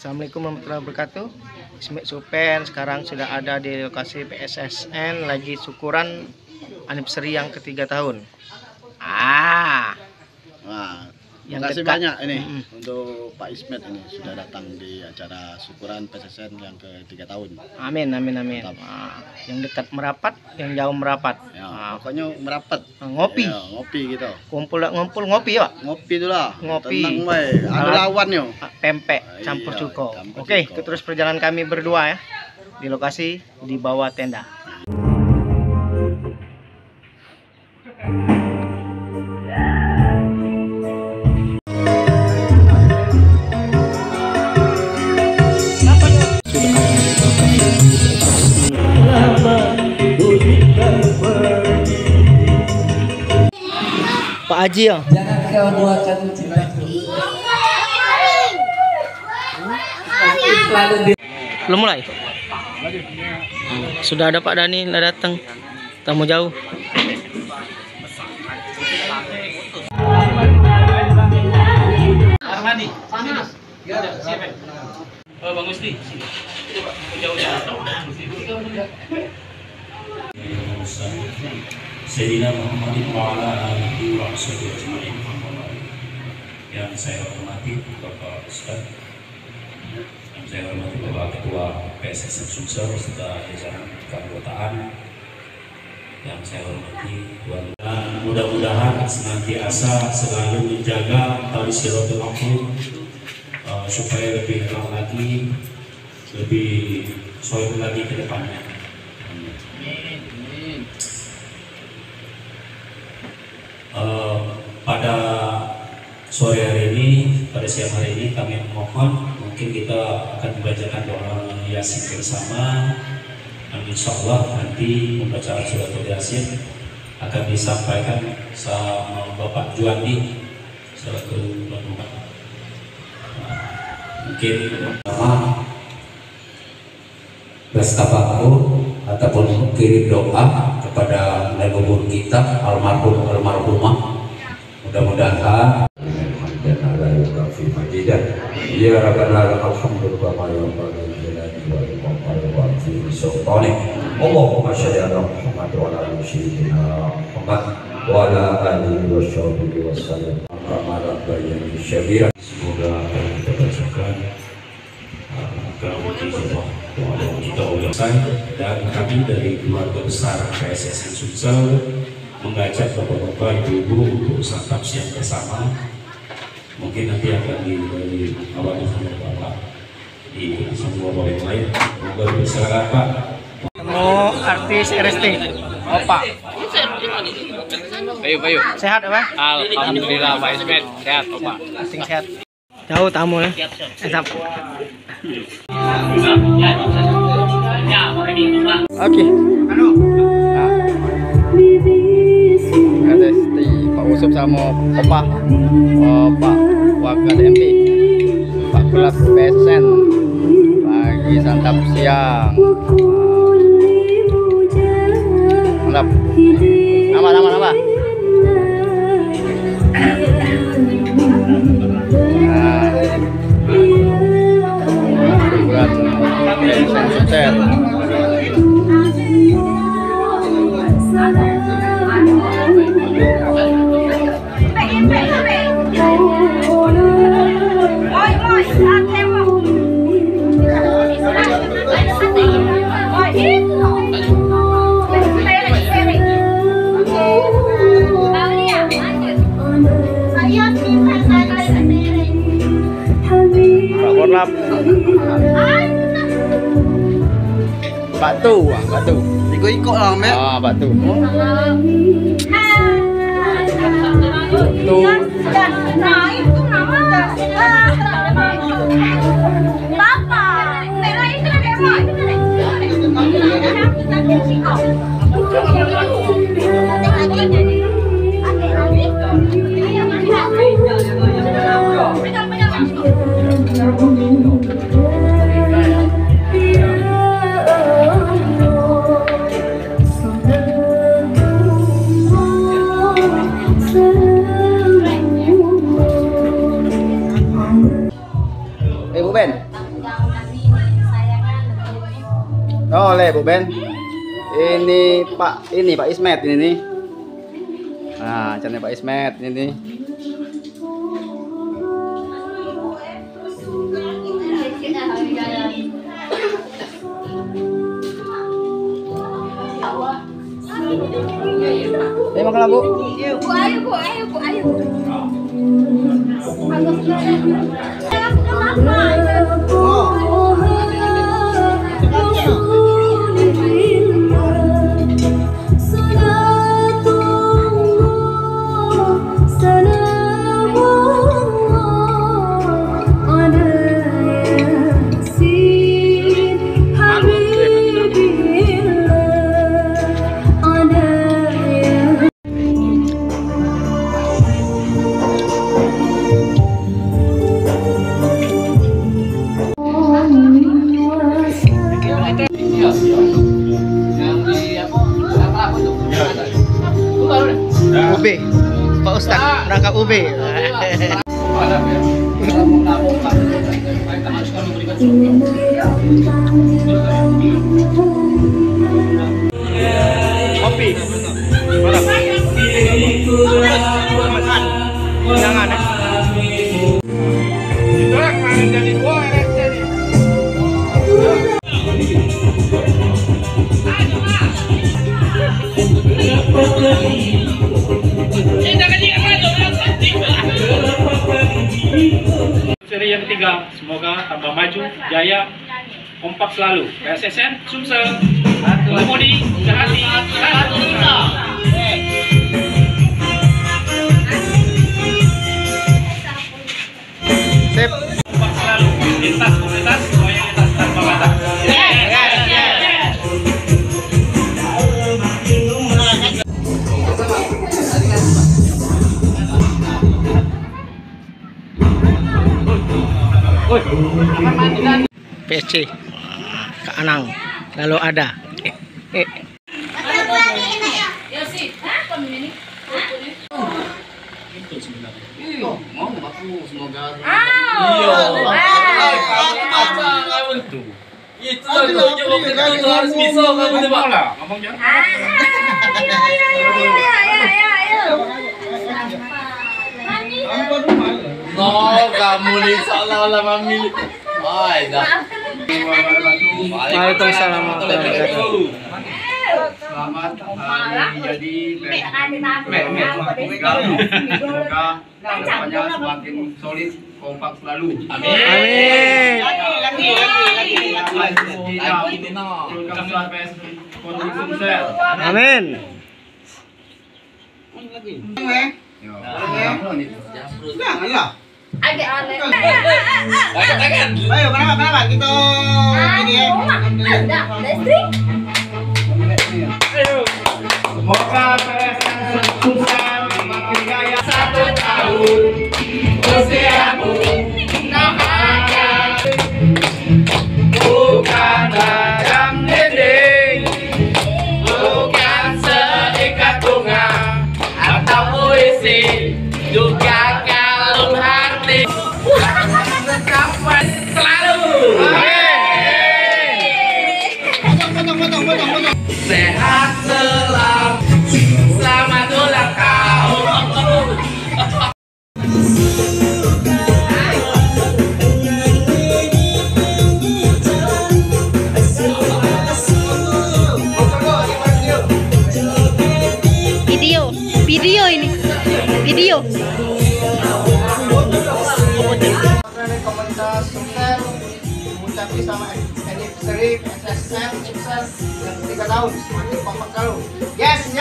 Assalamualaikum warahmatullahi wabarakatuh. Ismet Supen sekarang sudah ada di lokasi PSSN lagi syukuran anniversary yang ketiga tahun. Wah, Yang makasih dekat. banyak ini untuk Pak Ismet ini sudah datang di acara syukuran PSSN yang ketiga tahun. Amin. Mantap. Yang dekat merapat, yang jauh merapat. Ya, pokoknya merapat. Ngopi. Ya, ngopi gitu. Ngumpul ngopi ya. Ngopi dulu lah. Ngopi. Tenang bae. Ada lawan yo. Pempek campur Iya, cuko. campur Oke, cuko. itu terus perjalanan kami berdua ya di lokasi di bawah tenda. Pak Haji ya. Jangan kau buatkan cintaku. Belum mulai. Sudah ada Pak Dani udah datang. Tamu jauh. Armani, panas. Gak ada, siapa? Oh, Bang Gusti. Jauh-jauh. Sayyidina Muhammadin wa ala alihi wa sahbihi ajma'in. Yang saya hormati Bapak Ustaz, yang saya hormati Bapak Ketua PSSN Sumsel serta jajaran keanggotaan, yang saya hormati Tuan, dan mudah-mudahan senantiasa selalu menjaga tali silaturahim supaya lebih enak lagi, lebih solid lagi ke depannya. Pada sore hari ini, pada siang hari ini kami mohon mungkin kita akan membacakan doa Yasin bersama, dan insya Allah nanti pembacaan surat Yasin akan disampaikan sama Bapak Juandi selaku penutup. Mungkin nama bertafakur ataupun kirim doa kepada leluhur kita almarhumah. Mudah-mudahan ya rabbana alhamdulillah wa Allahumma shalli ala Muhammad wa ala ali sayyidina Muhammad wa ala alihi wa sahbihi wa sallam kama rabbayani syaghira. Semoga kita rasakan kita ulaskan, dan kami dari keluarga besar PSSN Sumsel mengajak bapak-bapak, ibu-ibu untuk santap siang bersama. Mungkin nanti akan diawali sama bapak diikuti sama bapak yang lain. Semoga bersilakan Pak. Oh, artis RST. Opa. Bayu. Sehat apa? Alhamdulillah Pak Ismet, sehat Pak. Penting sehat. Jauh tamu ya. Siap. Oke. Ada Pak Usop sama Pak Wakil MP, Pak Kulat PSN lagi santap siang. Mantap. Nama. Kulat PSN Sukses. Pak Korlap. Batu. Ikut lah, Mek. Batu. Ben. Oh, oleh Bu Ben. Ini Pak Ismet ini nih. Nah, channel Pak Ismet ini nih. Makan Bu. Ayo. UB, Pak Ustadz berangkat UB. Kopi, jangan ya. Ditolak main jadi dua jadi. Seri yang ketiga, semoga tambah maju, jaya, kompak selalu. PSSN Sumsel, Pengemudi, sehati, Sip. kompak selalu. Lintas komunitas, semuanya lintas tanpa batas. PSG Kak Anang lalu ada. Kamu nih seolah-olah mami. Waalaikumsalam warahmatullahi wabarakatuh. Selamat jadi semoga kedepannya semakin solid, kompak selalu. Amin. Amin. Ayo, kenapa gitu? Semoga PSSN sukses semakin jaya 1 tahun usiamu bukan macam dinding, bukan seikat bunga atau puisi, juga kalung hati selalu. Sehat selamat ulang tahun. Video ini. Komunitas Sumsel mengucapkan sama anniversary PSSN Sumsel yang 3 tahun semakin kompak selalu. Yes.